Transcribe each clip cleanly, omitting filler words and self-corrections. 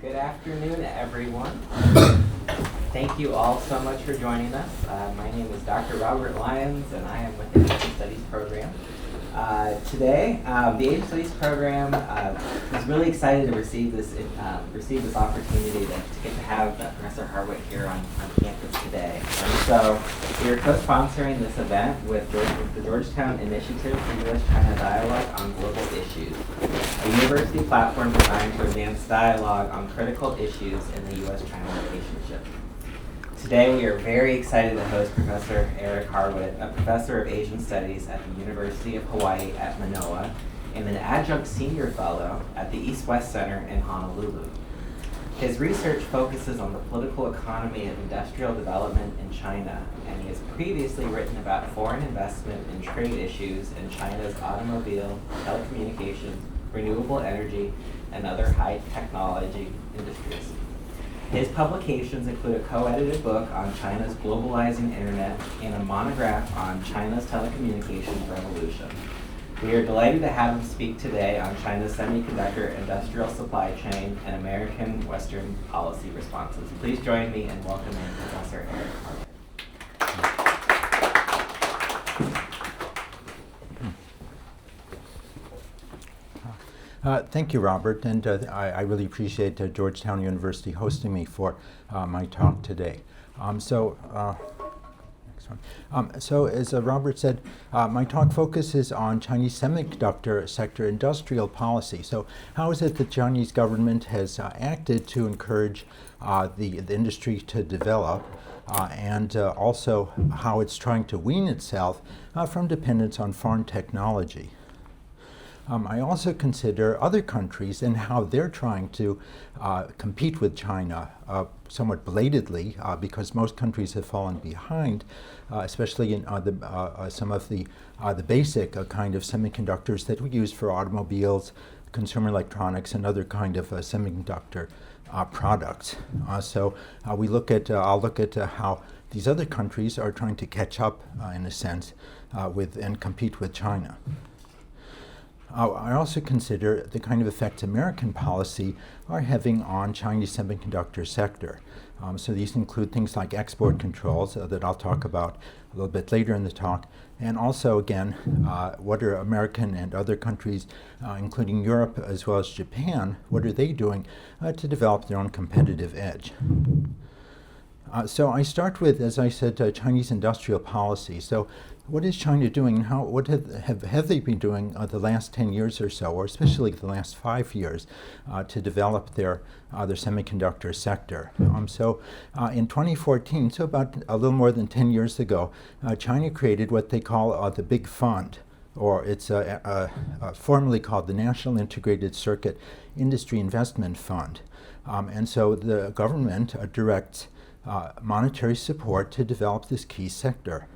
Good afternoon, everyone. Thank you all so much for joining us. My name is Dr. Robert Lyons, and I am with the Asian Studies program. Today, the Asian Studies program was really excited to receive this opportunity to get to have Professor Harwit here on campus today. And so we are co-sponsoring this event with the Georgetown Initiative for U.S.-China Dialogue on Global Issues, a university platform designed to advance dialogue on critical issues in the U.S.-China relationship. Today, we are very excited to host Professor Eric Harwit, a professor of Asian Studies at the University of Hawaii at Manoa, and an adjunct senior fellow at the East-West Center in Honolulu. His research focuses on the political economy of industrial development in China, and he has previously written about foreign investment and trade issues in China's automobile, telecommunications, renewable energy, and other high technology industries. His publications include a co-edited book on China's globalizing internet and a monograph on China's telecommunications revolution. We are delighted to have him speak today on China's semiconductor industrial supply chain and American Western policy responses. Please join me in welcoming Professor Eric Harwit. Thank you, Robert, and I really appreciate Georgetown University hosting me for my talk today. So as Robert said, my talk focuses on Chinese semiconductor sector industrial policy. So how is it the Chinese government has acted to encourage the industry to develop, and also how it's trying to wean itself from dependence on foreign technology. I also consider other countries and how they're trying to compete with China somewhat belatedly, because most countries have fallen behind, especially in some of the basic kind of semiconductors that we use for automobiles, consumer electronics, and other kind of semiconductor products. So I'll look at how these other countries are trying to catch up, in a sense, with and compete with China. I also consider the kind of effects American policy are having on Chinese semiconductor sector. So these include things like export controls that I'll talk about a little bit later in the talk, and also, again, what are American and other countries, including Europe as well as Japan, what are they doing to develop their own competitive edge? So I start with, as I said, Chinese industrial policy. So what is China doing? What have they been doing the last 10 years or so, or especially the last 5 years, to develop their semiconductor sector? So in 2014, so about a little more than 10 years ago, China created what they call the Big Fund, or it's formerly called the National Integrated Circuit Industry Investment Fund. And so the government directs monetary support to develop this key sector.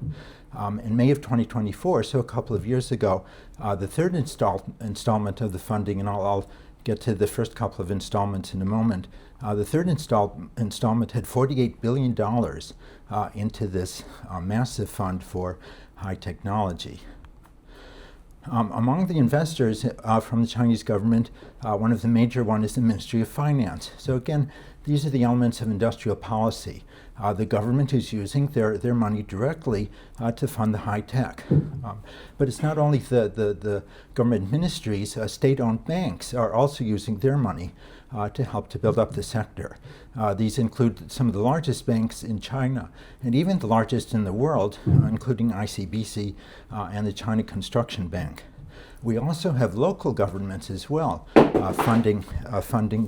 In May of 2024, so a couple of years ago, the third installment of the funding, and I'll get to the first couple of installments in a moment, the third installment had $48 billion into this massive fund for high technology. Among the investors from the Chinese government, one of the major ones is the Ministry of Finance. So again, these are the elements of industrial policy. The government is using their money directly to fund the high tech. But it's not only the government ministries, state-owned banks are also using their money to help to build up the sector. These include some of the largest banks in China, and even the largest in the world, including ICBC and the China Construction Bank. We also have local governments as well funding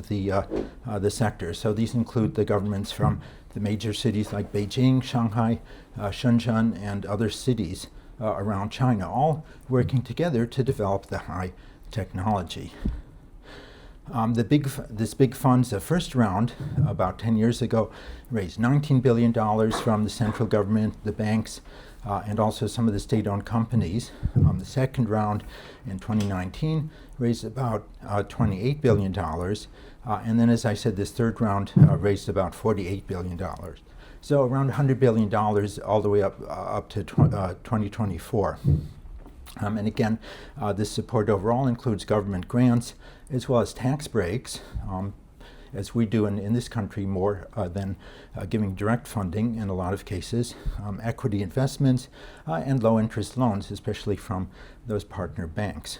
the sector. So these include the governments from the major cities like Beijing, Shanghai, Shenzhen, and other cities around China, all working together to develop the high technology. This big fund's first round, about 10 years ago, raised $19 billion from the central government, the banks, and also some of the state-owned companies. The second round in 2019 raised about $28 billion. And then, as I said, this third round raised about $48 billion. So around $100 billion all the way up to 2024. And again, this support overall includes government grants as well as tax breaks. as we do in this country, more than giving direct funding in a lot of cases, equity investments, and low interest loans, especially from those partner banks.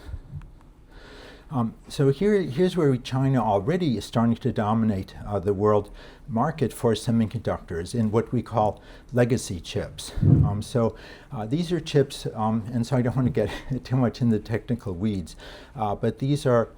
So here's where China already is starting to dominate the world market for semiconductors in what we call legacy chips. These are chips, and so I don't want to get too much in the technical weeds, but these are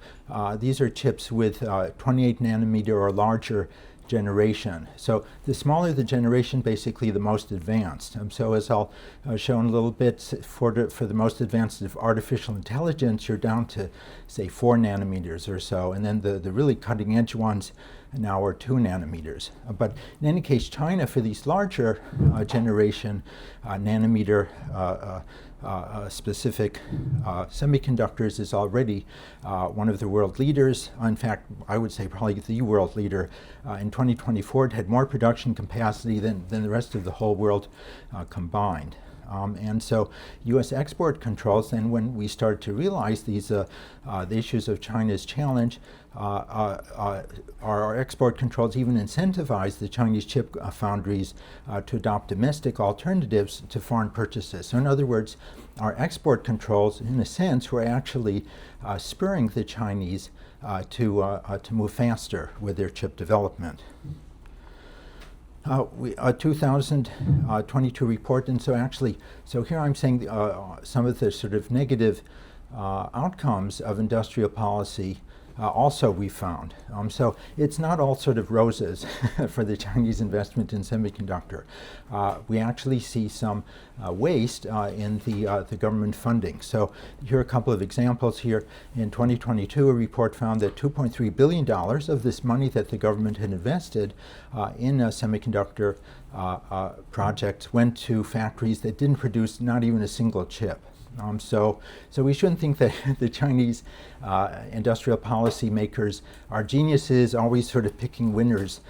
chips with 28 nanometer or larger generation. So the smaller the generation, basically the most advanced. So as I'll show in a little bit, for the most advanced of artificial intelligence, you're down to, say, 4 nanometers or so, and then the really cutting edge ones now are 2 nanometers. But in any case, China, for these larger generation nanometer specific semiconductors, is already one of the world leaders. In fact, I would say probably the world leader. In 2024, it had more production capacity than the rest of the whole world combined. And so U.S. export controls, then when we started to realize these the issues of China's challenge, our export controls even incentivized the Chinese chip foundries to adopt domestic alternatives to foreign purchases. So in other words, our export controls, in a sense, were actually spurring the Chinese to move faster with their chip development. 2022 report, and so here I'm saying some of the sort of negative outcomes of industrial policy also we found. So it's not all sort of roses for the Chinese investment in semiconductor. We actually see some waste in the government funding. So here are a couple of examples here. In 2022, a report found that $2.3 billion of this money that the government had invested in semiconductor projects went to factories that didn't produce not even a single chip. So we shouldn't think that the Chinese industrial policy makers are geniuses, always sort of picking winners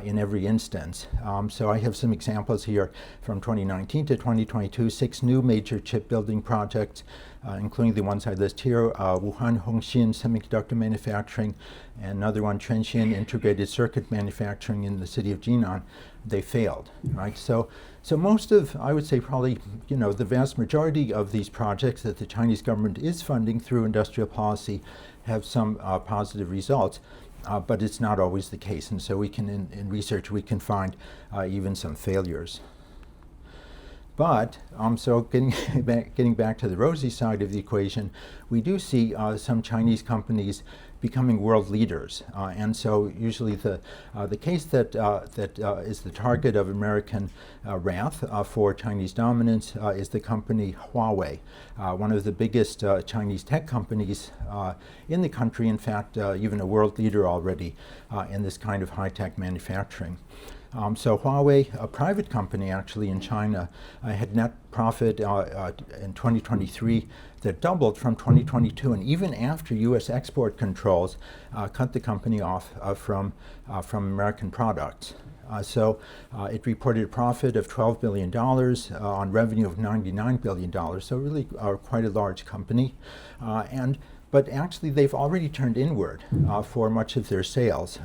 in every instance. So I have some examples here from 2019 to 2022, 6 new major chip building projects, including the ones I list here, Wuhan Hongxin Semiconductor Manufacturing, and another one, Trenxian Integrated Circuit Manufacturing in the city of Jinan. They failed, right? So most of, I would say probably, the vast majority of these projects that the Chinese government is funding through industrial policy have some positive results, but it's not always the case. And so we can, in research, we can find even some failures. But, so getting back to the rosy side of the equation, we do see some Chinese companies becoming world leaders. And so usually the case that is the target of American wrath for Chinese dominance is the company Huawei, one of the biggest Chinese tech companies in the country, in fact, even a world leader already in this kind of high-tech manufacturing. So Huawei, a private company actually in China, had net profit in 2023 that doubled from 2022, and even after U.S. export controls cut the company off from American products. So it reported a profit of $12 billion on revenue of $99 billion, so really quite a large company. But actually, they've already turned inward for much of their sales.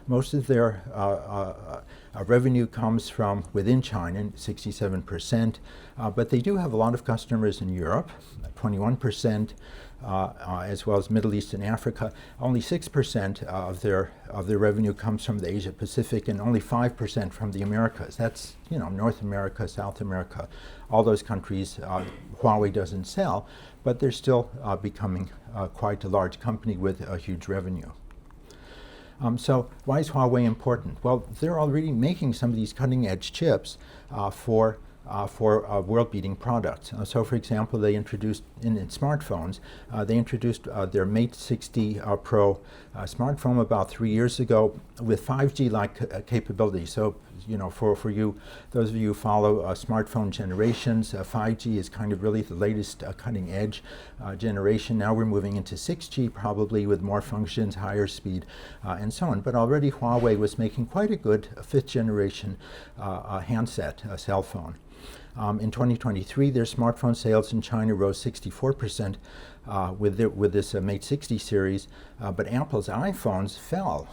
Most of their revenue comes from within China, 67%, but they do have a lot of customers in Europe, 21%, as well as Middle East and Africa. Only 6% of their revenue comes from the Asia Pacific, and only 5% from the Americas. That's North America, South America, all those countries Huawei doesn't sell, but they're still becoming quite a large company with a huge revenue. So why is Huawei important? Well, they're already making some of these cutting-edge chips for world-beating products. So, for example, they introduced in smartphones, they introduced their Mate 60 Pro smartphone about 3 years ago with 5G-like capabilities. So, for you, those of you who follow smartphone generations, 5G is kind of really the latest cutting-edge generation. Now we're moving into 6G, probably with more functions, higher speed, and so on. But already Huawei was making quite a good fifth-generation handset, cell phone. In 2023, their smartphone sales in China rose 64% with this Mate 60 series, but Apple's iPhones fell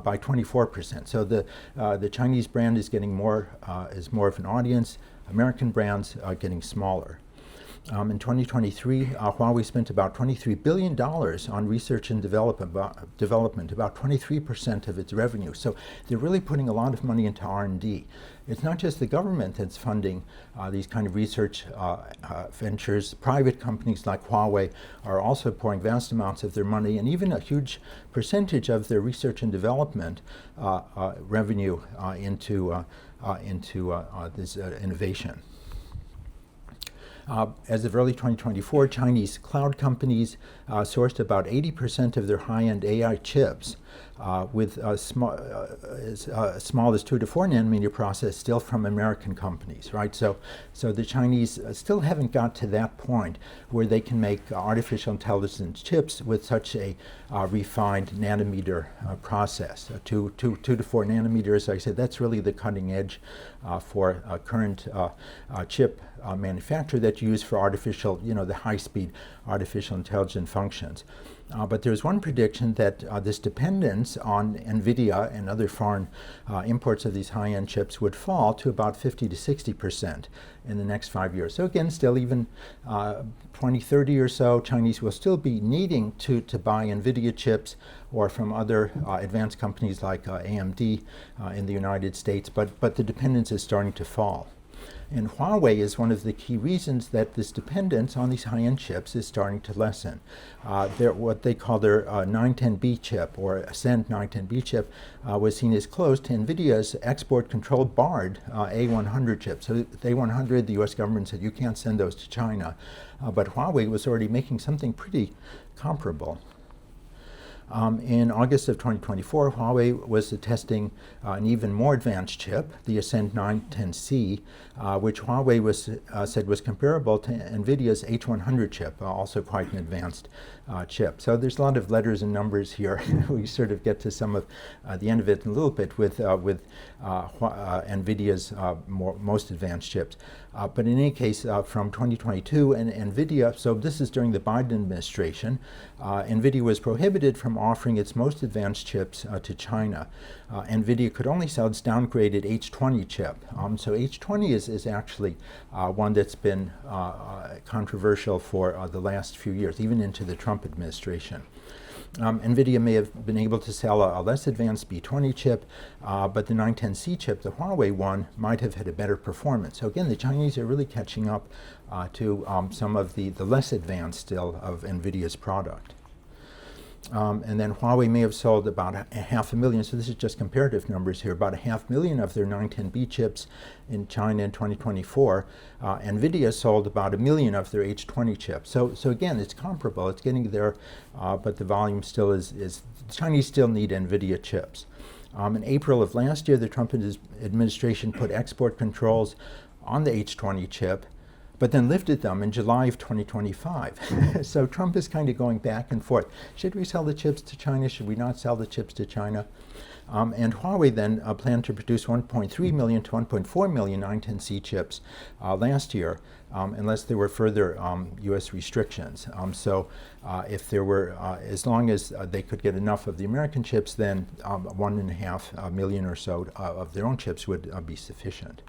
by 24%. So the Chinese brand is getting more of an audience. American brands are getting smaller. In 2023, Huawei spent about $23 billion on research and development, about 23% of its revenue. So they're really putting a lot of money into R&D. It's not just the government that's funding these kind of research ventures. Private companies like Huawei are also pouring vast amounts of their money and even a huge percentage of their research and development revenue into this innovation. As of early 2024, Chinese cloud companies sourced about 80% of their high-end AI chips with as small as 2 to 4 nanometer process still from American companies, right? So the Chinese still haven't got to that point where they can make artificial intelligence chips with such a refined nanometer process. 2 to 4 nanometers, as I said, that's really the cutting edge for current chip manufacturer that's used for artificial, the high-speed artificial intelligence functions. But there's one prediction that this dependence on Nvidia and other foreign imports of these high-end chips would fall to about 50 to 60% in the next 5 years. So again, still even 2030 or so, Chinese will still be needing to buy Nvidia chips or from other advanced companies like AMD in the United States, but the dependence is starting to fall. And Huawei is one of the key reasons that this dependence on these high-end chips is starting to lessen. What they call their 910B chip, or Ascend 910B chip, was seen as close to NVIDIA's export-controlled barred A100 chip. So the A100, the US government said you can't send those to China. But Huawei was already making something pretty comparable. In August of 2024, Huawei was testing an even more advanced chip, the Ascend 910C, which Huawei said was comparable to NVIDIA's H100 chip, also quite an advanced chip. So there's a lot of letters and numbers here. We sort of get to some of the end of it in a little bit with NVIDIA's most advanced chips. But in any case, from 2022, and NVIDIA, so this is during the Biden administration, NVIDIA was prohibited from offering its most advanced chips to China. NVIDIA could only sell its downgraded H20 chip. So H20 is actually one that's been controversial for the last few years, even into the Trump administration. NVIDIA may have been able to sell a less advanced B20 chip, but the 910C chip, the Huawei one, might have had a better performance. So again, the Chinese are really catching up to some of the less advanced still of NVIDIA's product. And then Huawei may have sold about 500,000, so this is just comparative numbers here, about 500,000 of their 910B chips in China in 2024. NVIDIA sold about 1 million of their H20 chips. So again, it's comparable, it's getting there, but the volume still is the Chinese still need NVIDIA chips. In April of last year, the Trump administration put export controls on the H20 chip, but then lifted them in July of 2025. So Trump is kind of going back and forth. Should we sell the chips to China? Should we not sell the chips to China? And Huawei then planned to produce 1.3 million to 1.4 million 910C chips last year, unless there were further US restrictions. So if there were, as long as they could get enough of the American chips, then 1.5 million or so of their own chips would be sufficient.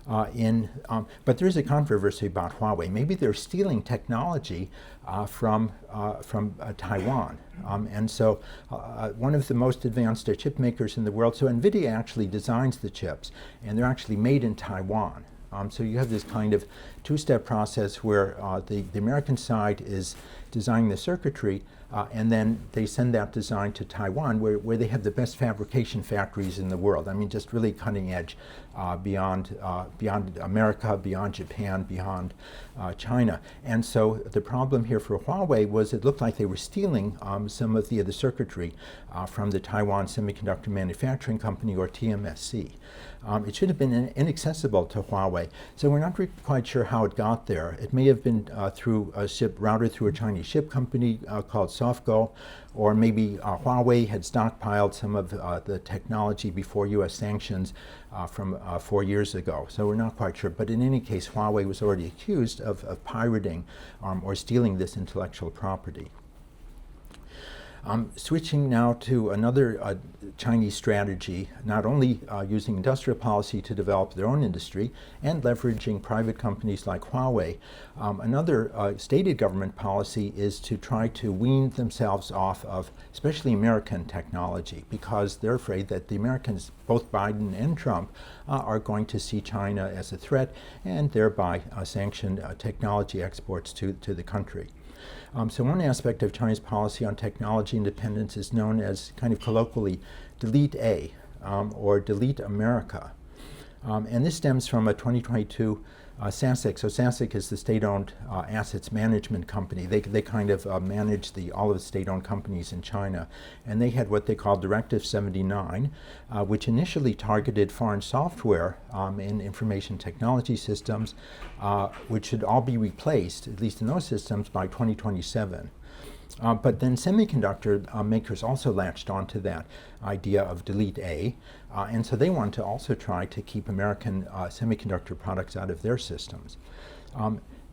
But there is a controversy about Huawei. Maybe they're stealing technology from Taiwan. And so one of the most advanced chip makers in the world, so NVIDIA actually designs the chips, and they're actually made in Taiwan. So you have this kind of two-step process where the American side is designing the circuitry, and then they send that design to Taiwan, where they have the best fabrication factories in the world. I mean, just really cutting edge beyond America, beyond Japan, beyond China. And so the problem here for Huawei was it looked like they were stealing some of the circuitry from the Taiwan Semiconductor Manufacturing Company, or TMSC. It should have been inaccessible to Huawei, so we're not quite sure how it got there. It may have been through a ship routed through a Chinese ship company called Softgo, or maybe Huawei had stockpiled some of the technology before US sanctions from 4 years ago. So we're not quite sure. But in any case, Huawei was already accused of pirating or stealing this intellectual property. Switching now to another Chinese strategy, not only using industrial policy to develop their own industry and leveraging private companies like Huawei, another stated government policy is to try to wean themselves off of especially American technology, because they're afraid that the Americans, both Biden and Trump, are going to see China as a threat and thereby sanction technology exports to the country. So one aspect of China's policy on technology independence is known as, kind of colloquially, delete A, or delete America. And this stems from a 2022 SASIC. So SASIC is the state-owned assets management company. They kind of manage all of the state-owned companies in China. And they had what they called Directive 79, which initially targeted foreign software in information technology systems, which should all be replaced, at least in those systems, by 2027. But then semiconductor makers also latched onto that idea of delete A, and so they want to also try to keep American semiconductor products out of their systems.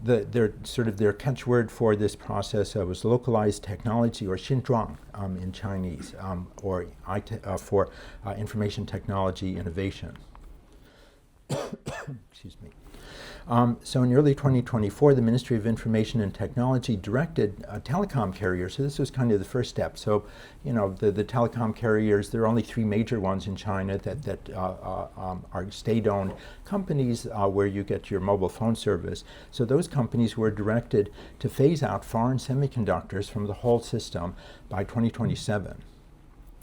Their catchword for this process was localized technology, or Xinzhuang in Chinese, or for information technology innovation. Excuse me. So in early 2024, the Ministry of Information and Technology directed telecom carriers. So this was kind of the first step. So, the telecom carriers, there are only 3 major ones in China that are state-owned companies where you get your mobile phone service. So those companies were directed to phase out foreign semiconductors from the whole system by 2027.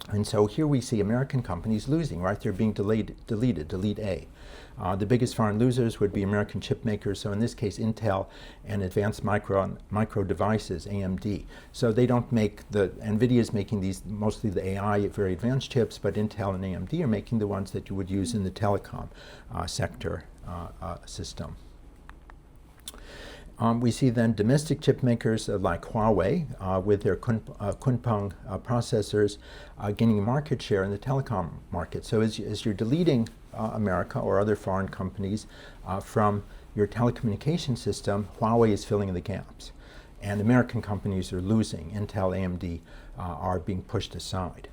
And so here we see American companies losing, right? They're being deleted, delete A. The biggest foreign losers would be American chip makers, so in this case Intel and Advanced Micro Devices, AMD. So they don't make Nvidia is making these, mostly the AI very advanced chips, but Intel and AMD are making the ones that you would use in the telecom sector system. We see then domestic chip makers like Huawei with their Kunpeng processors gaining market share in the telecom market. So as you're deleting America or other foreign companies from your telecommunication system, Huawei is filling in the gaps. And American companies are losing. Intel, AMD are being pushed aside.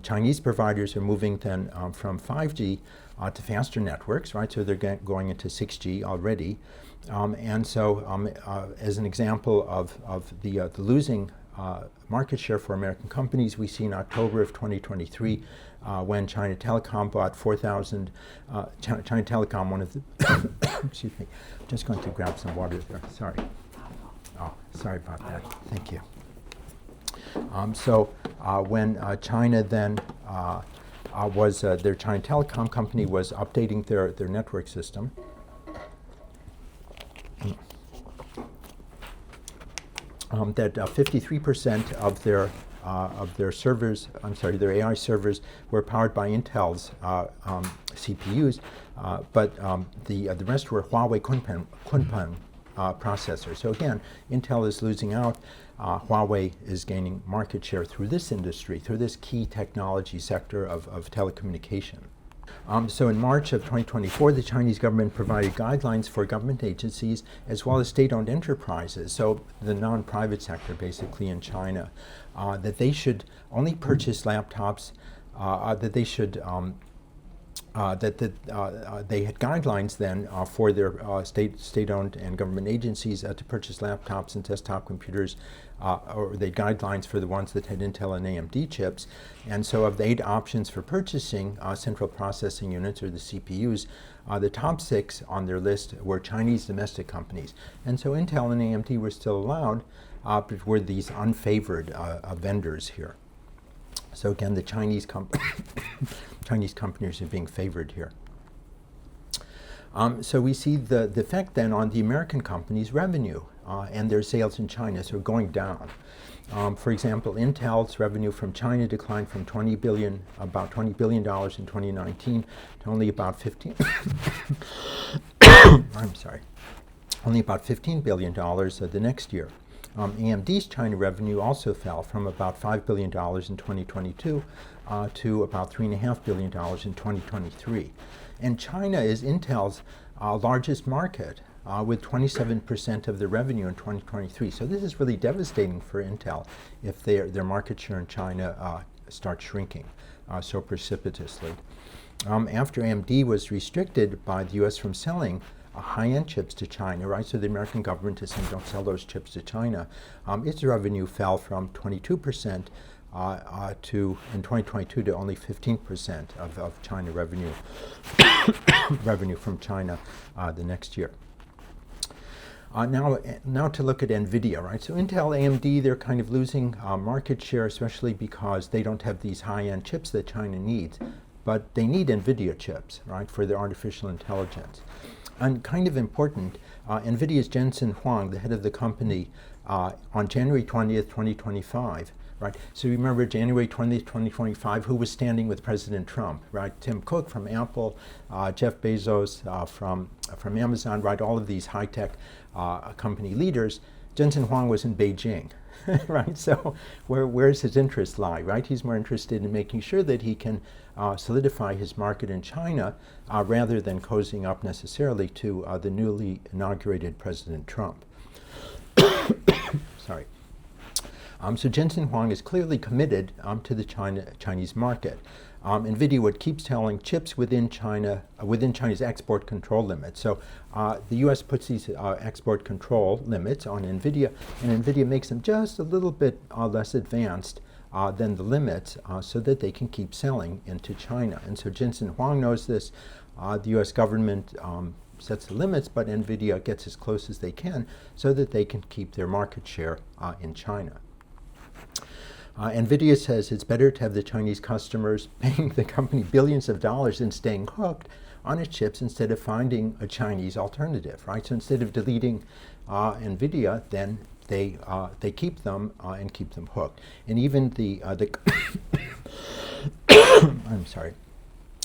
Chinese providers are moving then from 5G to faster networks, right? So they're going into 6G already. And so as an example of the losing market share for American companies, we see in October of 2023 when China Telecom bought 4,000, China Telecom, one of the, excuse me, I'm just going to grab some water there, sorry. Oh, sorry about that, thank you. When China then their China Telecom company was updating their network system, that 53% of their servers, their AI servers, were powered by Intel's CPUs, but the rest were Huawei Kunpeng processors. So again, Intel is losing out. Huawei is gaining market share through this industry, through this key technology sector of telecommunication. So in March of 2024, the Chinese government provided guidelines for government agencies as well as state-owned enterprises, so the non-private sector basically in China, that they should only purchase laptops, that they should they had guidelines then for their state-owned and government agencies to purchase laptops and desktop computers, or they had guidelines for the ones that had Intel and AMD chips. And so of the 8 options for purchasing central processing units, or the CPUs, the top 6 on their list were Chinese domestic companies. And so Intel and AMD were still allowed, but were these unfavored vendors here. So again, the Chinese companies are being favored here. So we see the effect then on the American companies' revenue and their sales in China, so going down. For example, Intel's revenue from China declined from about $20 billion in 2019 to only about only about $15 billion the next year. AMD's China revenue also fell from about $5 billion in 2022 to about $3.5 billion in 2023. And China is Intel's largest market, with 27% of their revenue in 2023. So this is really devastating for Intel if their market share in China starts shrinking so precipitously. After AMD was restricted by the US from selling high-end chips to China, right? So the American government is saying don't sell those chips to China. Its revenue fell from 22% in 2022 to only 15% of China revenue revenue from China the next year. Now to look at Nvidia, right? So Intel, AMD, they're kind of losing market share, especially because they don't have these high-end chips that China needs. But they need Nvidia chips, right, for their artificial intelligence. And kind of important, Nvidia's Jensen Huang, the head of the company, on January 20th, 2025, right? So remember January 20th, 2025, who was standing with President Trump, right? Tim Cook from Apple, Jeff Bezos from Amazon, right? All of these high-tech company leaders. Jensen Huang was in Beijing, right? So where's his interest lie, right? He's more interested in making sure that he can solidify his market in China rather than cozying up necessarily to the newly inaugurated President Trump. Sorry. So Jensen Huang is clearly committed to the Chinese market. Nvidia would keep selling chips within China, within China's export control limits. So the U.S. puts these export control limits on Nvidia, and Nvidia makes them just a little bit less advanced than the limits so that they can keep selling into China. And so Jensen Huang knows this. The U.S. government sets the limits, but Nvidia gets as close as they can so that they can keep their market share in China. Nvidia says it's better to have the Chinese customers paying the company billions of dollars and staying hooked on its chips instead of finding a Chinese alternative, right? So instead of deleting Nvidia, then they keep them and keep them hooked. And even the I'm sorry.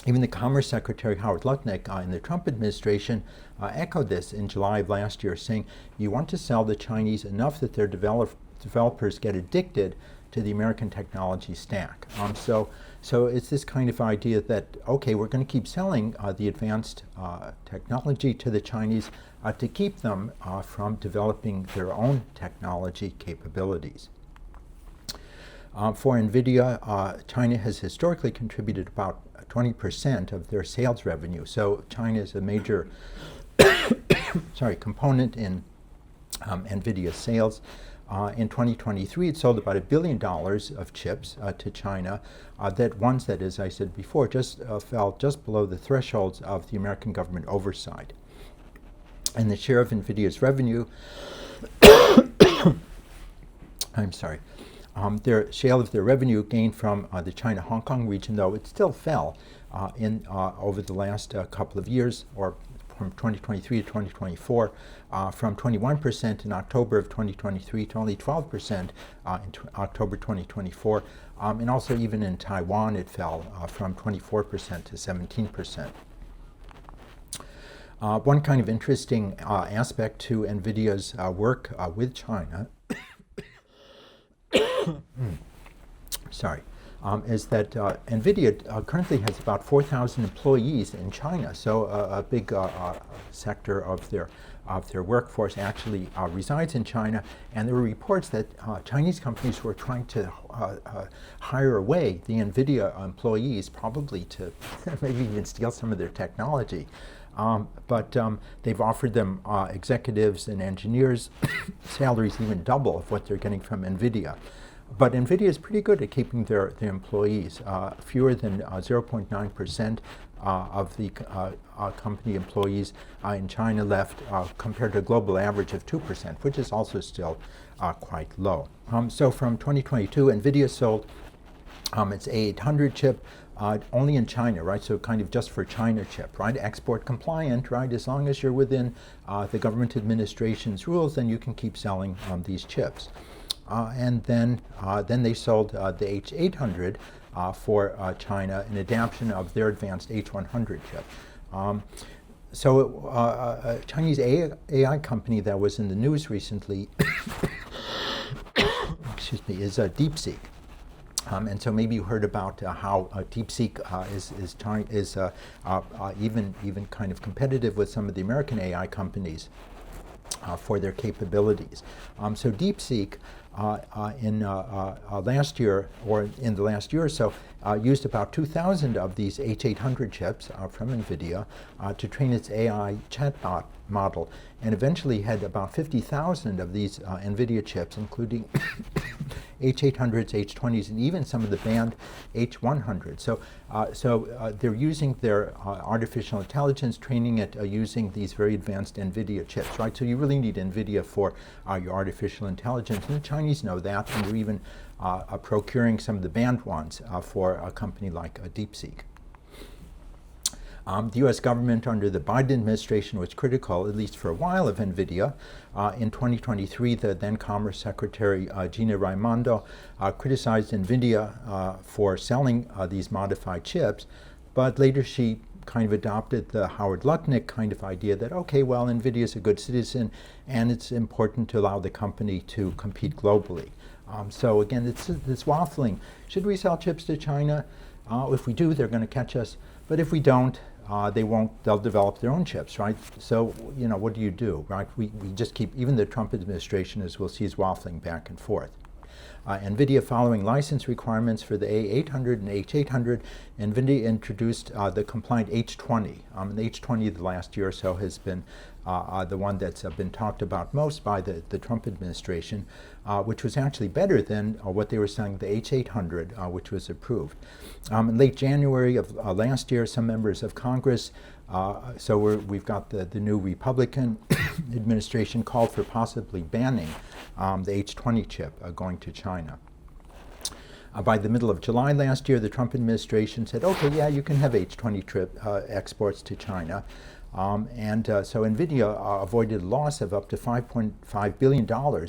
Even the Commerce Secretary Howard Lutnick in the Trump administration echoed this in July of last year, saying you want to sell the Chinese enough that their developers get addicted to the American technology stack. So it's this kind of idea that, okay, we're going to keep selling the advanced technology to the Chinese to keep them from developing their own technology capabilities. For Nvidia, China has historically contributed about 20% of their sales revenue. So China is a major component in Nvidia's sales. In 2023, it sold about $1 billion of chips to China. That, as I said before, just fell just below the thresholds of the American government oversight. And the share of Nvidia's revenue, I'm sorry, their share of their revenue gained from the China-Hong Kong region, though it still fell over the last couple of years, or from 2023 to 2024, from 21% in October of 2023 to only 12% in October 2024. And also even in Taiwan, it fell from 24% to 17%. One kind of interesting aspect to NVIDIA's work with China is that NVIDIA currently has about 4,000 employees in China. So a big sector of their workforce actually resides in China. And there were reports that Chinese companies were trying to hire away the NVIDIA employees, probably to maybe even steal some of their technology. But they've offered them executives and engineers salaries even double of what they're getting from NVIDIA. But NVIDIA is pretty good at keeping their employees. Fewer than 0.9% of the company employees in China left, compared to a global average of 2%, which is also still quite low. So from 2022, NVIDIA sold its A800 chip only in China, right? So kind of just for China chip, right? Export compliant, right? As long as you're within the government administration's rules, then you can keep selling these chips. And then they sold the H800 for China, an adaptation of their advanced H100 chip. So a Chinese AI company that was in the news recently is DeepSeek. And so maybe you heard about how DeepSeek is even kind of competitive with some of the American AI companies for their capabilities. So DeepSeek in last year, or in the last year or so, used about 2,000 of these H800 chips from Nvidia to train its AI chatbot model, and eventually had about 50,000 of these Nvidia chips, including H800s, H20s, and even some of the banned H100s. So they're using their artificial intelligence, training it using these very advanced Nvidia chips, right? So you really need Nvidia for your artificial intelligence, and the Chinese know that, and they're even procuring some of the banned ones for a company like DeepSeek. The U.S. government under the Biden administration was critical, at least for a while, of Nvidia. In 2023, the then Commerce Secretary Gina Raimondo criticized Nvidia for selling these modified chips, but later she kind of adopted the Howard Lutnick kind of idea that, okay, well, Nvidia is a good citizen, and it's important to allow the company to compete globally. So again, it's waffling. Should we sell chips to China? If we do, they're going to catch us. But if we don't, they won't. They'll develop their own chips, right? So, what do you do, right? We just keep, even the Trump administration, as we'll see, is waffling back and forth. Nvidia, following license requirements for the A800 and H800, Nvidia introduced the compliant H20. The H20 the last year or so has been the one that's been talked about most by the Trump administration, which was actually better than what they were selling, the H800, which was approved. In late January of last year, some members of Congress, so we've got the new Republican administration, called for possibly banning the H20 chip going to China. By the middle of July last year, the Trump administration said, okay, yeah, you can have H20 exports to China. So Nvidia avoided a loss of up to $5.5 billion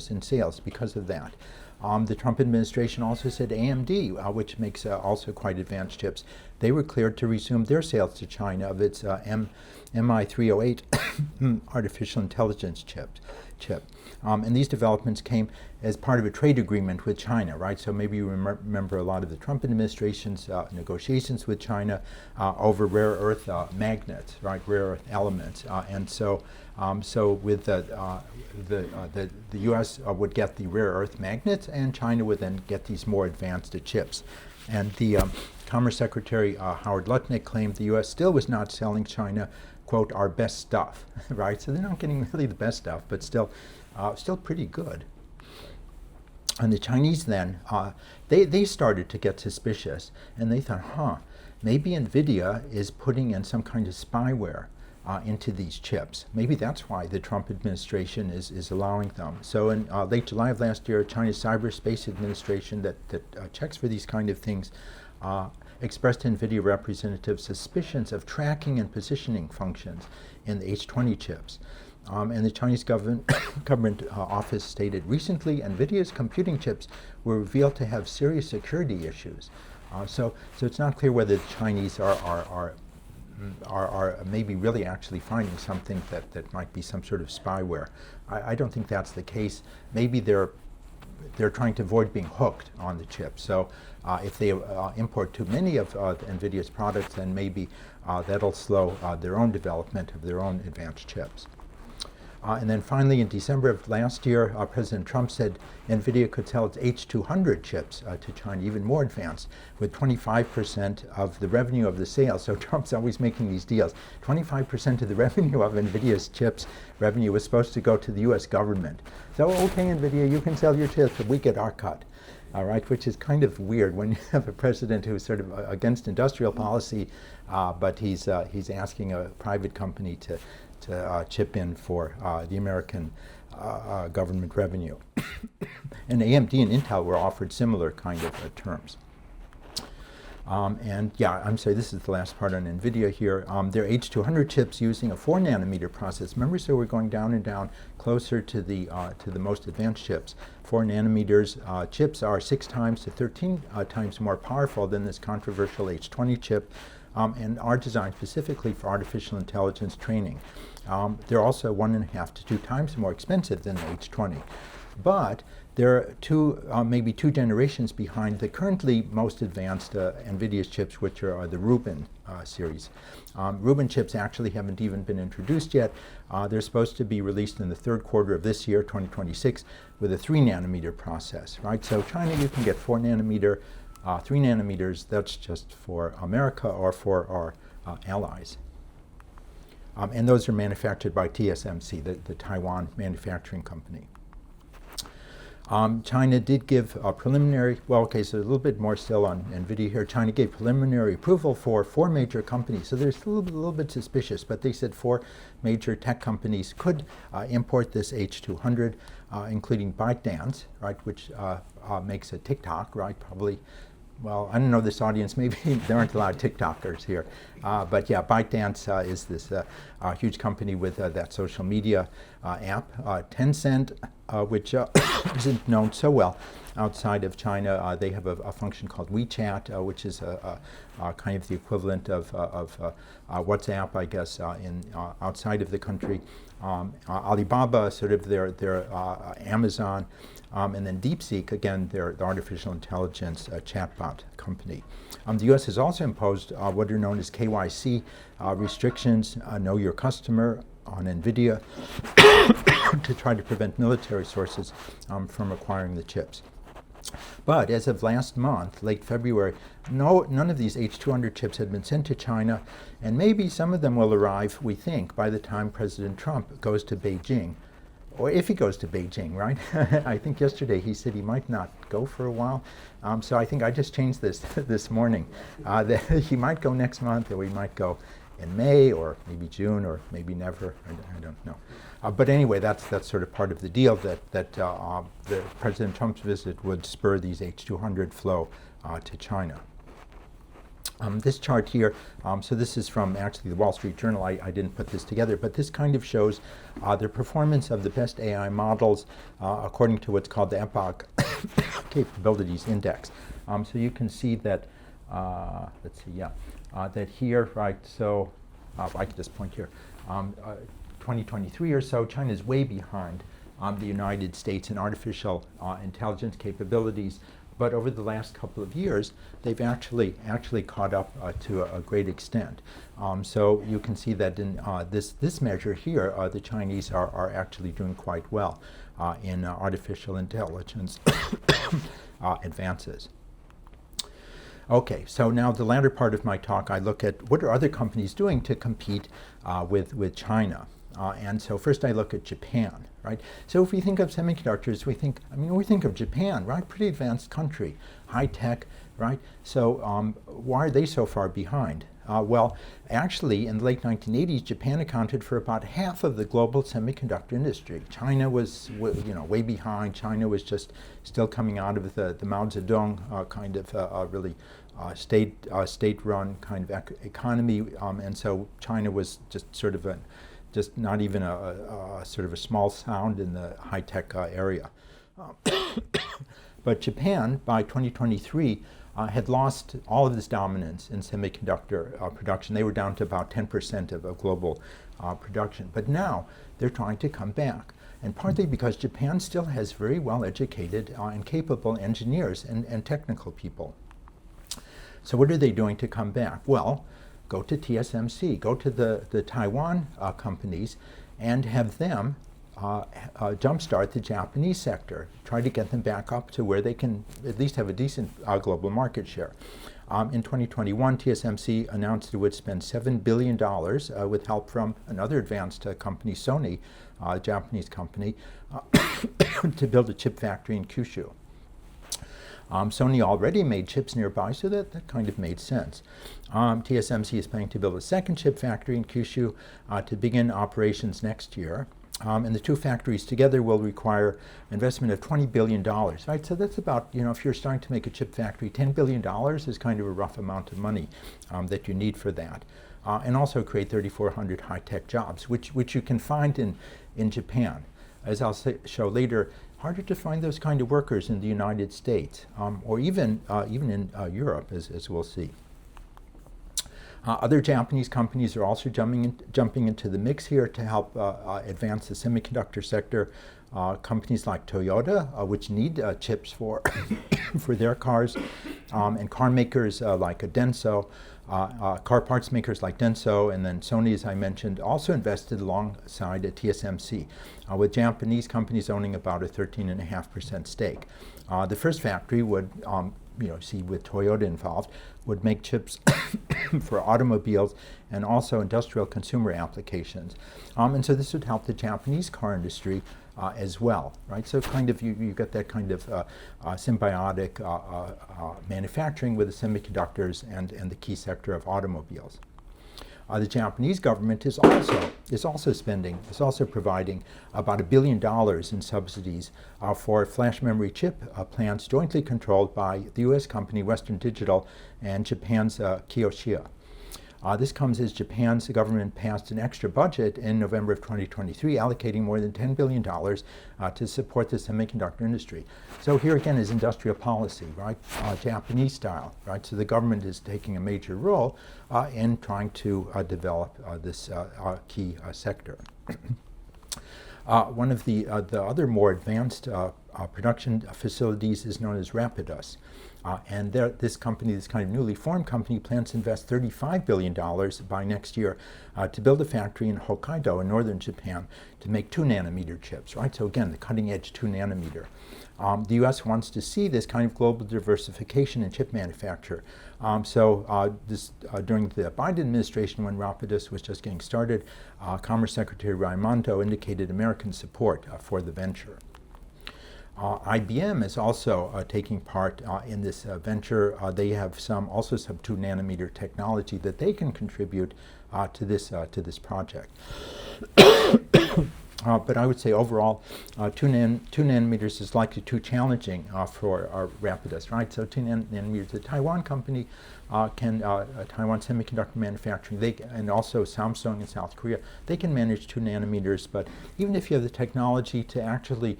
in sales because of that. The Trump administration also said AMD, which makes also quite advanced chips, they were cleared to resume their sales to China of its MI308 artificial intelligence chip. And these developments came as part of a trade agreement with China, right? So maybe you remember a lot of the Trump administration's negotiations with China over rare earth magnets, right? Rare earth elements. So with the U.S. Would get the rare earth magnets, and China would then get these more advanced chips. And the Commerce Secretary Howard Lutnick claimed the U.S. still was not selling China, quote, our best stuff, right? So they're not getting really the best stuff, but still pretty good. And the Chinese then, they started to get suspicious, and they thought, maybe Nvidia is putting in some kind of spyware into these chips. Maybe that's why the Trump administration is allowing them. So in late July of last year, China's Cyberspace Administration that checks for these kind of things expressed to Nvidia representatives suspicions of tracking and positioning functions in the H20 chips. And the Chinese government office stated, recently Nvidia's computing chips were revealed to have serious security issues. So it's not clear whether the Chinese are maybe really actually finding something that might be some sort of spyware. I don't think that's the case. Maybe they're trying to avoid being hooked on the chip. So if they import too many of Nvidia's products, then maybe that'll slow their own development of their own advanced chips. And then finally, in December of last year, President Trump said Nvidia could sell its H200 chips to China, even more advanced, with 25% of the revenue of the sales. So Trump's always making these deals. 25% of the revenue of Nvidia's chips revenue was supposed to go to the U.S. government. So, okay, Nvidia, you can sell your chips, but we get our cut. All right, which is kind of weird when you have a president who's sort of against industrial policy, but he's asking a private company to chip in for the American government revenue. And AMD and Intel were offered similar kind of terms. And yeah, I'm sorry, this is the last part on Nvidia here. Their H200 chips using a 4 nanometer process. Remember, so we're going down and down closer to the most advanced chips. 4 nanometers chips are 6 times to 13 times more powerful than this controversial H20 chip, and are designed specifically for artificial intelligence training. They're also 1.5 to 2 times more expensive than the H20. But they're maybe two generations behind the currently most advanced Nvidia's chips, which are the Rubin series. Rubin chips actually haven't even been introduced yet. They're supposed to be released in the third quarter of this year, 2026, with a 3 nanometer process, right? So China, you can get 4 nanometer, 3 nanometers, that's just for America or for our allies. And those are manufactured by TSMC, the Taiwan manufacturing company. China did give a preliminary, well, okay, so a little bit more still on Nvidia here. China gave preliminary approval for 4 major companies. So they're still a little bit suspicious, but they said 4 major tech companies could import this H200, including ByteDance, right, which makes a TikTok, right, probably. Well, I don't know this audience, maybe there aren't a lot of TikTokers here. But yeah, ByteDance is this huge company with that social media app. Tencent, which isn't known so well outside of China, they have a function called WeChat, which is kind of the equivalent of WhatsApp, I guess, outside of the country. Alibaba, sort of their Amazon. And then DeepSeek, again, the artificial intelligence chatbot company. The U.S. has also imposed what are known as KYC restrictions, know your customer, on Nvidia to try to prevent military sources from acquiring the chips. But as of last month, late February, none of these H200 chips had been sent to China, and maybe some of them will arrive, we think, by the time President Trump goes to Beijing. Or if he goes to Beijing, right? I think yesterday he said he might not go for a while. So I think I just changed this this morning. That he might go next month, or he might go in May, or maybe June, or maybe never. I don't know. But anyway, that's sort of part of the deal, that the President Trump's visit would spur these H200 flow to China. This chart here, so this is from actually the Wall Street Journal. I didn't put this together, but this kind of shows the performance of the best AI models according to what's called the Epoch Capabilities Index. So you can see that, let's see, yeah, that here, right, so I can just point here, 2023 or so, China's way behind the United States in artificial intelligence capabilities. But over the last couple of years, they've actually caught up to a great extent. So you can see that in this measure here, the Chinese are actually doing quite well in artificial intelligence advances. Okay, so now the latter part of my talk, I look at what are other companies doing to compete with China. And so first I look at Japan, right? So if we think of semiconductors, we think of Japan, right? Pretty advanced country, high tech, right? So why are they so far behind? Well, actually, in the late 1980s, Japan accounted for about half of the global semiconductor industry. China was, way behind. China was just still coming out of the Mao Zedong kind of really state-run kind of economy, and so China was just sort of just not even a sort of a small sound in the high-tech area. But Japan, by 2023, had lost all of this dominance in semiconductor production. They were down to about 10% of global production. But now they're trying to come back. And partly because Japan still has very well-educated and capable engineers and technical people. So what are they doing to come back? Well, go to TSMC, go to the Taiwan companies, and have them jumpstart the Japanese sector, try to get them back up to where they can at least have a decent global market share. In 2021, TSMC announced it would spend $7 billion with help from another advanced company, Sony, a Japanese company, to build a chip factory in Kyushu. Sony already made chips nearby, so that kind of made sense. TSMC is planning to build a second chip factory in Kyushu to begin operations next year. And the two factories together will require investment of $20 billion, right? So that's about, if you're starting to make a chip factory, $10 billion is kind of a rough amount of money that you need for that. And also create 3,400 high-tech jobs, which you can find in Japan. As I'll show later, harder to find those kind of workers in the United States, or even in Europe, as we'll see. Other Japanese companies are also jumping into the mix here to help advance the semiconductor sector. Companies like Toyota, which need chips for for their cars, and car makers like Denso, car parts makers like Denso, and then Sony, as I mentioned, also invested alongside TSMC, with Japanese companies owning about a 13.5% stake. The first factory would, see with Toyota involved, would make chips for automobiles and also industrial consumer applications. And so this would help the Japanese car industry as well, right? So kind of you get that kind of symbiotic manufacturing with the semiconductors and the key sector of automobiles. The Japanese government is also providing about $1 billion in subsidies for flash memory chip plants jointly controlled by the U.S. company Western Digital and Japan's Kioxia. This comes as Japan's government passed an extra budget in November of 2023, allocating more than $10 billion to support the semiconductor industry. So here again is industrial policy, right? Japanese style, right? So the government is taking a major role in trying to develop this key sector. One of the other more advanced production facilities is known as Rapidus. And this company, this kind of newly formed company, plans to invest $35 billion by next year to build a factory in Hokkaido in northern Japan to make 2-nanometer chips, right? So again, the cutting edge 2-nanometer. The U.S. wants to see this kind of global diversification in chip manufacture. During the Biden administration, when Rapidus was just getting started, Commerce Secretary Raimondo indicated American support for the venture. IBM is also taking part in this venture. They have some 2-nanometer technology that they can contribute to this project. But I would say overall, 2 nanometers is likely too challenging for Rapidus, right? So 2 nanometers, the Taiwan company Taiwan Semiconductor Manufacturing, and also Samsung in South Korea, they can manage 2 nanometers, but even if you have the technology to actually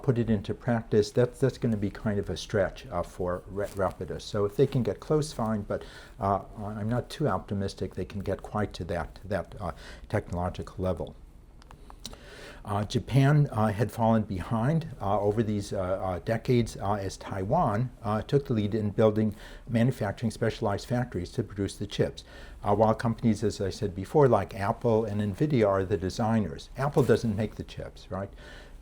put it into practice, that's going to be kind of a stretch for Rapidus. So if they can get close, fine, but I'm not too optimistic they can get quite to that technological level. Japan had fallen behind over these decades as Taiwan took the lead in building manufacturing specialized factories to produce the chips. While companies, as I said before, like Apple and Nvidia are the designers. Apple doesn't make the chips, right?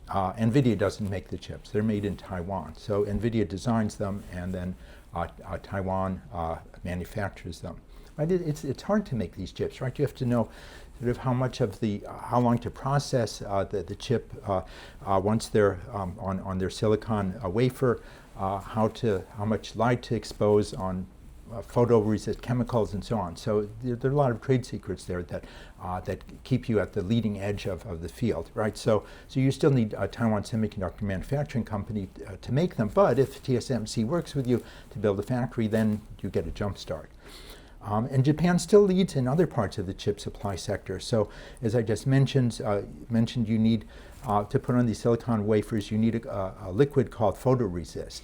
Nvidia doesn't make the chips. They're made in Taiwan. So Nvidia designs them, and then Taiwan manufactures them. Right? It's hard to make these chips, right? You have to know sort of how long to process the chip once they're on their silicon wafer, how much light to expose on photoresist chemicals and so on. So there are a lot of trade secrets there that keep you at the leading edge of the field, right? So you still need a Taiwan Semiconductor Manufacturing Company to make them, but if TSMC works with you to build a factory, then you get a jump start. And Japan still leads in other parts of the chip supply sector. So as I just mentioned you need, to put on these silicon wafers, you need a liquid called photoresist.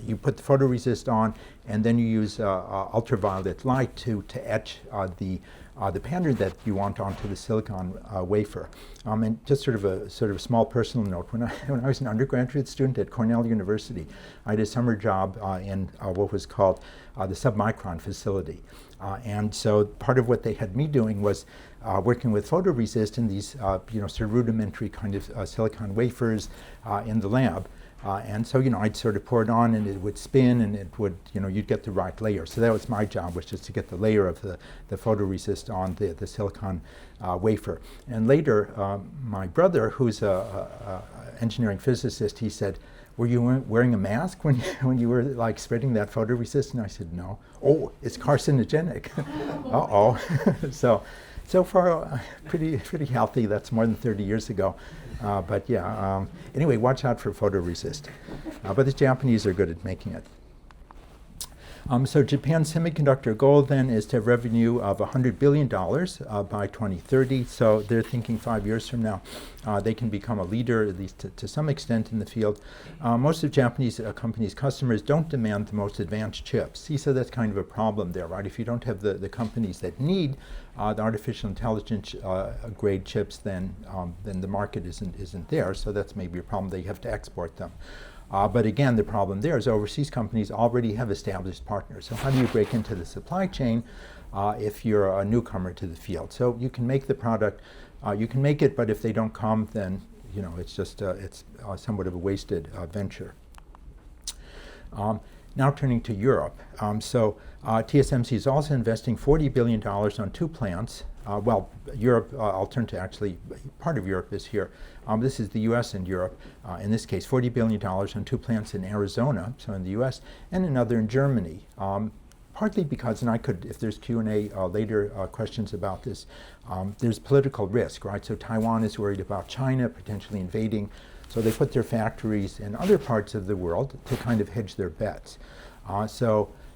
You put the photoresist on, and then you use ultraviolet light to etch the pattern that you want onto the silicon wafer. And just sort of a small personal note, when I was an undergraduate student at Cornell University, I had a summer job in what was called the submicron facility. And so part of what they had me doing was working with photoresist in these sort of rudimentary kind of silicon wafers in the lab. And so, I'd sort of pour it on, and it would spin, and it would, you'd get the right layer. So that was my job, was just to get the layer of the photoresist on the silicon wafer. And later, my brother, who's a engineering physicist, he said, "Were you wearing a mask when you were like spreading that photoresist?" And I said, "No." "Oh, it's carcinogenic." Uh-oh. So far, pretty healthy. That's more than 30 years ago. But yeah, anyway, watch out for photoresist. But the Japanese are good at making it. So Japan's semiconductor goal then is to have revenue of $100 billion by 2030. So they're thinking 5 years from now they can become a leader, at least to some extent, in the field. Most of Japanese companies' customers don't demand the most advanced chips. See, so that's kind of a problem there, right? If you don't have the companies that need the artificial intelligence grade chips, then the market isn't there. So that's maybe a problem. They have to export them. But again, the problem there is overseas companies already have established partners. So how do you break into the supply chain if you're a newcomer to the field? So you can make the product, you can make it, but if they don't come, then it's just it's somewhat of a wasted venture. Now turning to Europe. TSMC is also investing $40 billion on 2 plants. Europe, I'll turn to actually, part of Europe is here. This is the US and Europe. In this case, $40 billion on 2 plants in Arizona, so in the US, and another in Germany. Partly because, and I could, if there's Q&A later questions about this, there's political risk, right? So Taiwan is worried about China potentially invading. So they put their factories in other parts of the world to kind of hedge their bets.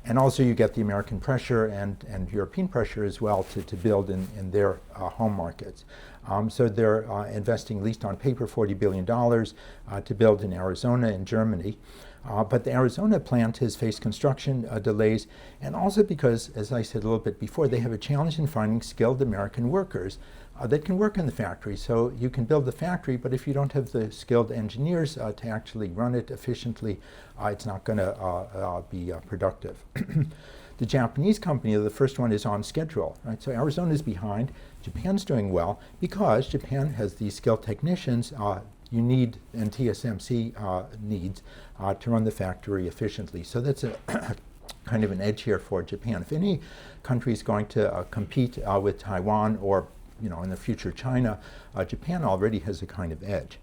And also you get the American pressure and European pressure as well to build in their home markets. So they're investing, at least on paper, $40 billion to build in Arizona and Germany. But the Arizona plant has faced construction delays, and also because, as I said a little bit before, they have a challenge in finding skilled American workers that can work in the factory. So you can build the factory, but if you don't have the skilled engineers to actually run it efficiently, it's not going to be productive. The Japanese company, the first one, is on schedule, right? So Arizona is behind. Japan's doing well because Japan has these skilled technicians you need, and TSMC needs, to run the factory efficiently. So that's a kind of an edge here for Japan. If any country is going to compete with Taiwan or in the future China, Japan already has a kind of edge.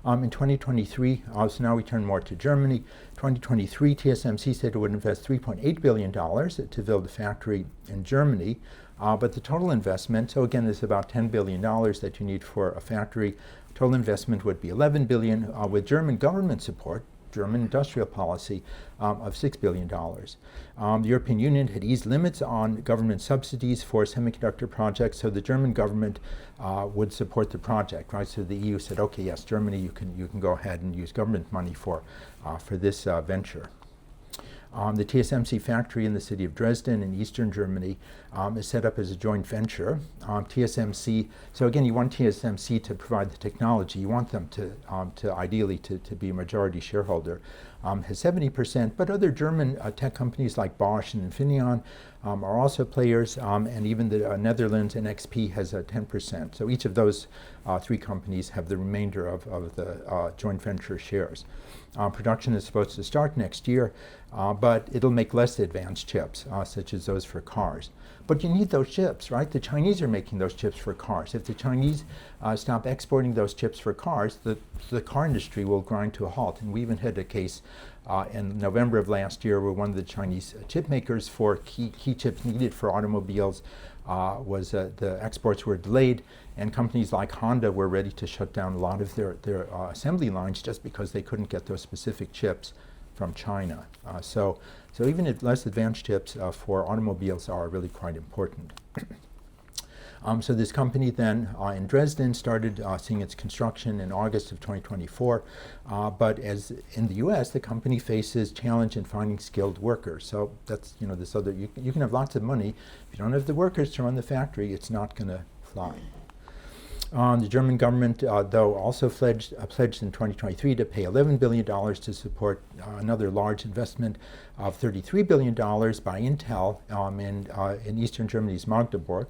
In 2023, so now we turn more to Germany. 2023, TSMC said it would invest $3.8 billion to build a factory in Germany. But the total investment, so again, there's about $10 billion that you need for a factory. Total investment would be $11 billion with German government support, German industrial policy, of $6 billion. The European Union had eased limits on government subsidies for semiconductor projects, so the German government would support the project, right? So the EU said, okay, yes, Germany, you can go ahead and use government money for this venture. The TSMC factory in the city of Dresden in eastern Germany is set up as a joint venture. TSMC, so again, you want TSMC to provide the technology. You want them to ideally to be a majority shareholder. Has 70%, but other German tech companies like Bosch and Infineon are also players, and even the Netherlands NXP has 10%. So each of those 3 companies have the remainder of the joint venture shares. Production is supposed to start next year, but it'll make less advanced chips, such as those for cars. But you need those chips, right? The Chinese are making those chips for cars. If the Chinese stop exporting those chips for cars, the car industry will grind to a halt. And we even had a case in November of last year where one of the Chinese chip makers for key chips needed for automobiles the exports were delayed, and companies like Honda were ready to shut down a lot of their assembly lines just because they couldn't get those specific chips from China. So even less advanced chips for automobiles are really quite important. So this company then in Dresden started seeing its construction in August of 2024. But as in the US, the company faces challenge in finding skilled workers. So that's, this other, you can have lots of money. If you don't have the workers to run the factory, it's not going to fly. The German government, though, also pledged in 2023 to pay $11 billion to support another large investment of $33 billion by Intel in eastern Germany's Magdeburg.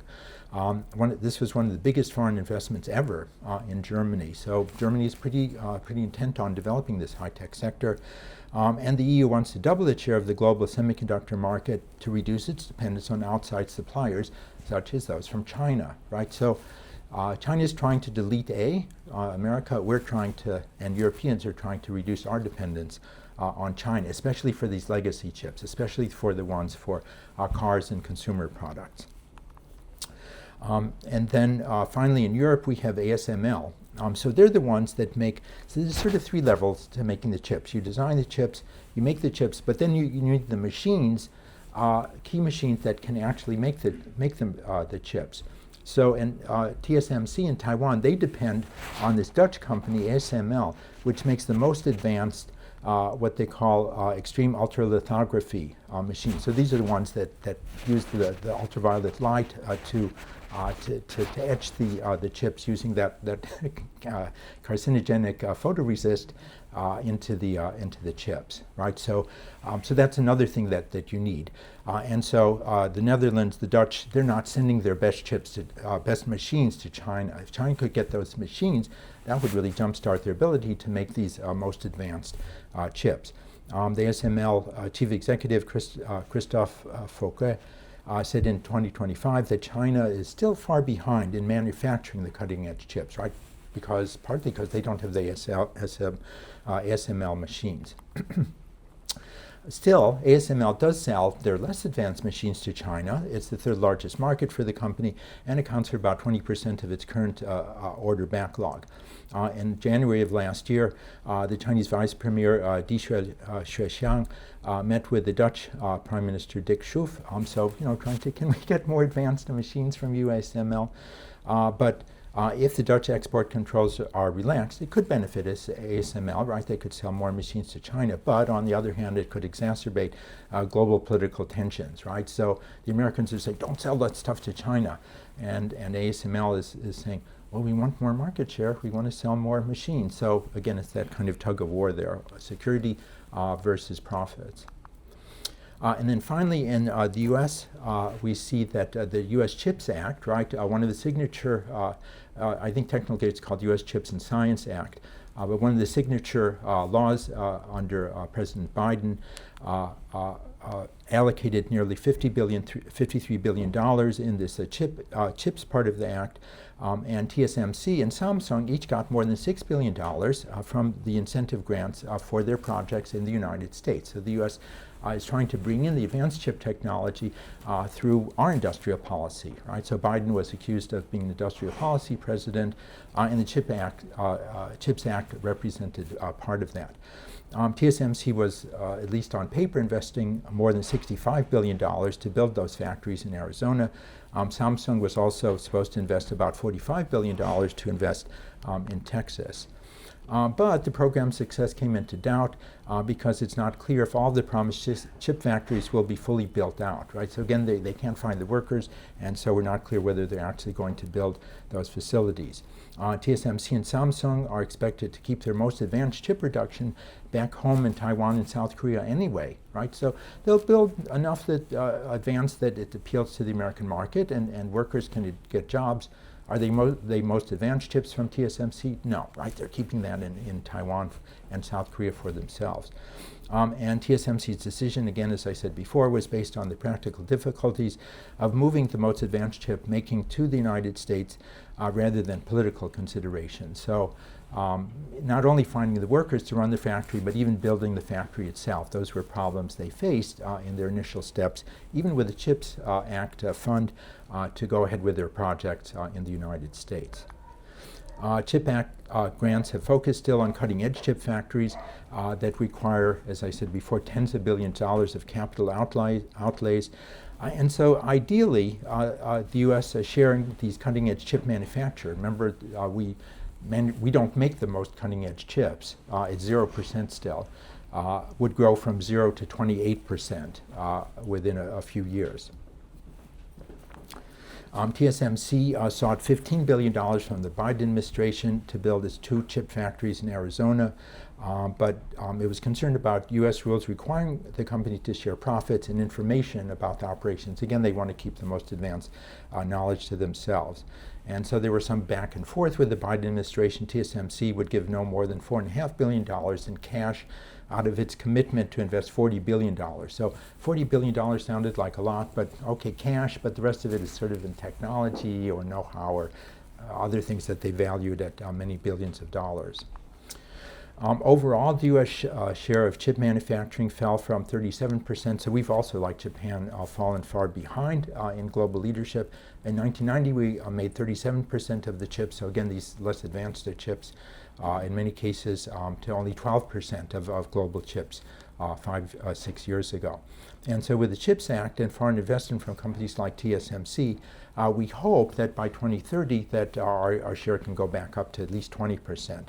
This was one of the biggest foreign investments ever in Germany. So Germany is pretty intent on developing this high-tech sector. And the EU wants to double its share of the global semiconductor market to reduce its dependence on outside suppliers, such as those from China, right? So China is trying to delete America, and Europeans are trying to reduce our dependence on China, especially for these legacy chips, especially for the ones for cars and consumer products. And then finally in Europe, we have ASML. So they're the ones that make, so there's sort of three levels to making the chips. You design the chips, you make the chips, but then you need the machines, key machines that can actually make them the chips. So in TSMC in Taiwan, they depend on this Dutch company, ASML, which makes the most advanced what they call extreme ultralithography machines. So these are the ones that use the ultraviolet light to etch the chips using that carcinogenic photoresist into the chips, right? So that's another thing that you need. And so the Netherlands, the Dutch, they're not sending their best best machines to China. If China could get those machines, that would really jumpstart their ability to make these most advanced chips. The SML chief executive, Christophe Fouquet, said in 2025 that China is still far behind in manufacturing the cutting-edge chips, right? Partly because they don't have the ASML machines. Still, ASML does sell their less advanced machines to China. It's the third largest market for the company and accounts for about 20% of its current order backlog. In January of last year, the Chinese Vice Premier Di Xuexiang met with the Dutch Prime Minister Dick Schoof. Trying to, can we get more advanced machines from ASML? But if the Dutch export controls are relaxed, it could benefit ASML, right? They could sell more machines to China, but on the other hand, it could exacerbate global political tensions, right? So the Americans would say, don't sell that stuff to China. And ASML is saying, well, we want more market share, we want to sell more machines. So again, it's that kind of tug of war there, security versus profits. And then finally, in the U.S., we see that the U.S. CHIPS Act, right, one of the signature, I think technically it's called U.S. CHIPS and Science Act, but one of the signature laws under President Biden allocated nearly $53 billion in this CHIPS part of the act, and TSMC and Samsung each got more than $6 billion from the incentive grants for their projects in the United States. So the U.S. Is trying to bring in the advanced chip technology through our industrial policy, right? So Biden was accused of being an industrial policy president, and the CHIPS Act represented part of that. TSMC was, at least on paper, investing more than $65 billion to build those factories in Arizona. Samsung was also supposed to invest about $45 billion to invest in Texas. But the program's success came into doubt because it's not clear if all the promised chip factories will be fully built out, right? So again, they can't find the workers, and so we're not clear whether they're actually going to build those facilities. TSMC and Samsung are expected to keep their most advanced chip production back home in Taiwan and South Korea anyway, right? So they'll build enough that advanced that it appeals to the American market and workers can get jobs. Are they most advanced chips from TSMC? No, right? They're keeping that in Taiwan and South Korea for themselves. And TSMC's decision, again, as I said before, was based on the practical difficulties of moving the most advanced chip making to the United States rather than political considerations. So not only finding the workers to run the factory, but even building the factory itself. Those were problems they faced in their initial steps, even with the CHIPS Act fund to go ahead with their projects in the United States. CHIP Act grants have focused still on cutting-edge chip factories that require, as I said before, tens of billions of dollars of capital outlays. And so ideally, the U.S. sharing these cutting-edge chip manufacture. Remember, we don't make the most cutting-edge chips. It's 0% still. Would grow from 0 to 28% within a few years. TSMC sought $15 billion from the Biden administration to build its 2 chip factories in Arizona, but it was concerned about U.S. rules requiring the company to share profits and information about the operations. Again, they want to keep the most advanced knowledge to themselves. And so there was some back and forth with the Biden administration. TSMC would give no more than $4.5 billion in cash out of its commitment to invest $40 billion. So $40 billion sounded like a lot, but okay, cash, but the rest of it is sort of in technology or know-how or other things that they valued at many billions of dollars. Overall, the U.S. Share of chip manufacturing fell from 37%, so we've also, like Japan, fallen far behind in global leadership. In 1990, we made 37% of the chips, so again, these less advanced chips, in many cases, to only 12% of global chips 6 years ago. And so with the CHIPS Act and foreign investment from companies like TSMC, we hope that by 2030 that our share can go back up to at least 20%.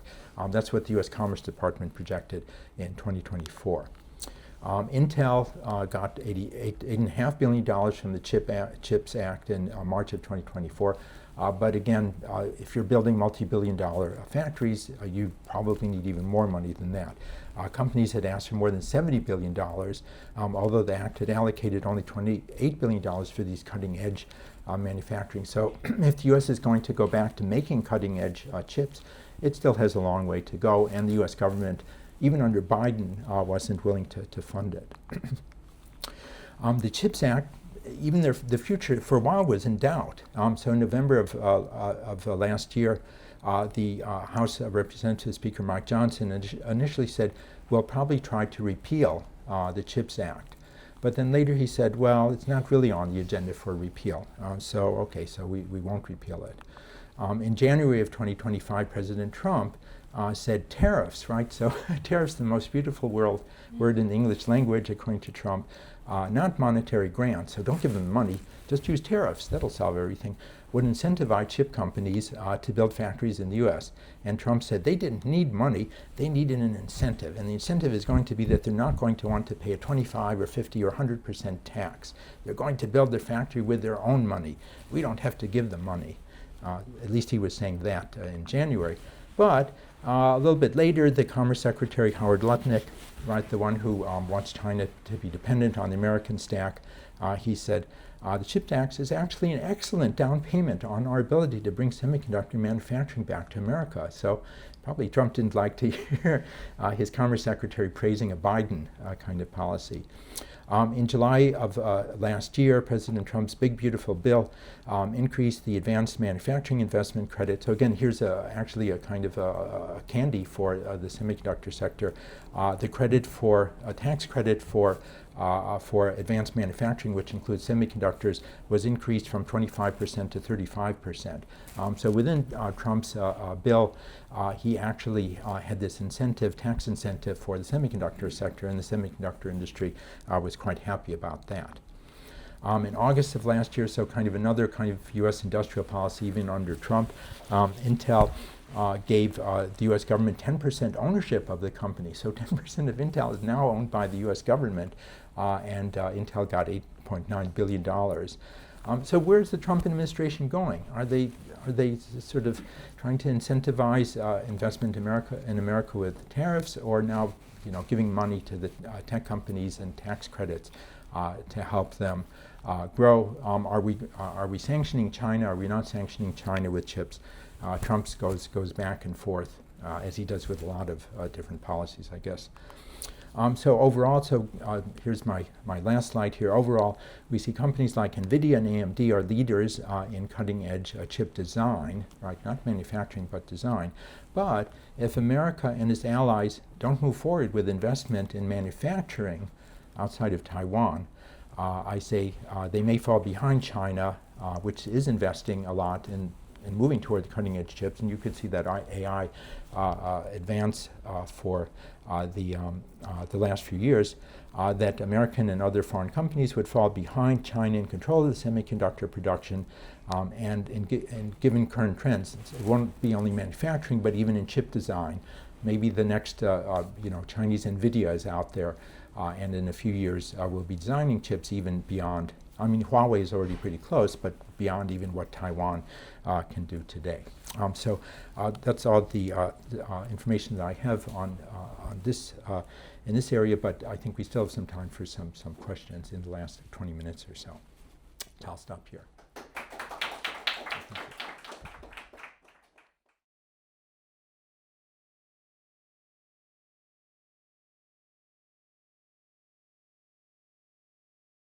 That's what the U.S. Commerce Department projected in 2024. Intel got $8.5 billion from the CHIPS Act in March of 2024. But again, if you're building multi-billion-dollar factories, you probably need even more money than that. Companies had asked for more than $70 billion, although the Act had allocated only $28 billion for these cutting-edge manufacturing. So if the U.S. is going to go back to making cutting-edge chips, it still has a long way to go, and the U.S. government, even under Biden, wasn't willing to fund it. The CHIPS Act, even the future for a while was in doubt. So in November of last year, the House of Representatives Speaker Mike Johnson initially said, we'll probably try to repeal the CHIPS Act. But then later he said, well, it's not really on the agenda for repeal. So we won't repeal it. In January of 2025, President Trump said tariffs, right? So tariffs, the most beautiful word in the English language, according to Trump, not monetary grants. So don't give them money, just use tariffs. That'll solve everything. Would incentivize chip companies to build factories in the U.S. And Trump said they didn't need money, they needed an incentive. And the incentive is going to be that they're not going to want to pay a 25 or 50 or 100% tax. They're going to build their factory with their own money. We don't have to give them money. At least he was saying that in January. But a little bit later, the Commerce Secretary, Howard Lutnick, right, the one who wants China to be dependent on the American stack, he said, the CHIPS Act is actually an excellent down payment on our ability to bring semiconductor manufacturing back to America. So probably Trump didn't like to hear his Commerce Secretary praising a Biden kind of policy. In July of last year, President Trump's big, beautiful bill increased the advanced manufacturing investment credit. So again, here's actually a kind of a candy for the semiconductor sector. The credit for a tax credit for advanced manufacturing, which includes semiconductors, was increased from 25% to 35%. So within Trump's bill, he actually had this incentive, tax incentive for the semiconductor sector, and the semiconductor industry was quite happy about that. In August of last year, so kind of another kind of U.S. industrial policy, even under Trump, Intel gave the U.S. government 10% ownership of the company. So 10% of Intel is now owned by the U.S. government, and Intel got $8.9 billion. So where's the Trump administration going? Are they sort of trying to incentivize investment in America with tariffs, or now giving money to the tech companies and tax credits to help them grow? Are we sanctioning China? Are we not sanctioning China with chips? Trump goes back and forth, as he does with a lot of different policies, I guess. So overall, here's my last slide here. Overall, we see companies like Nvidia and AMD are leaders in cutting-edge chip design, right? Not manufacturing, but design. But if America and its allies don't move forward with investment in manufacturing outside of Taiwan, I say they may fall behind China, which is investing a lot in moving toward cutting-edge chips, and you could see that AI advance for the last few years, that American and other foreign companies would fall behind China in control of the semiconductor production, and given current trends, it won't be only manufacturing, but even in chip design. Maybe the next Chinese Nvidia is out there, and in a few years we'll be designing chips even beyond. I mean, Huawei is already pretty close, but beyond even what Taiwan can do today. So that's all the information that I have on this in this area, but I think we still have some time for some questions in the last 20 minutes or so. I'll stop here.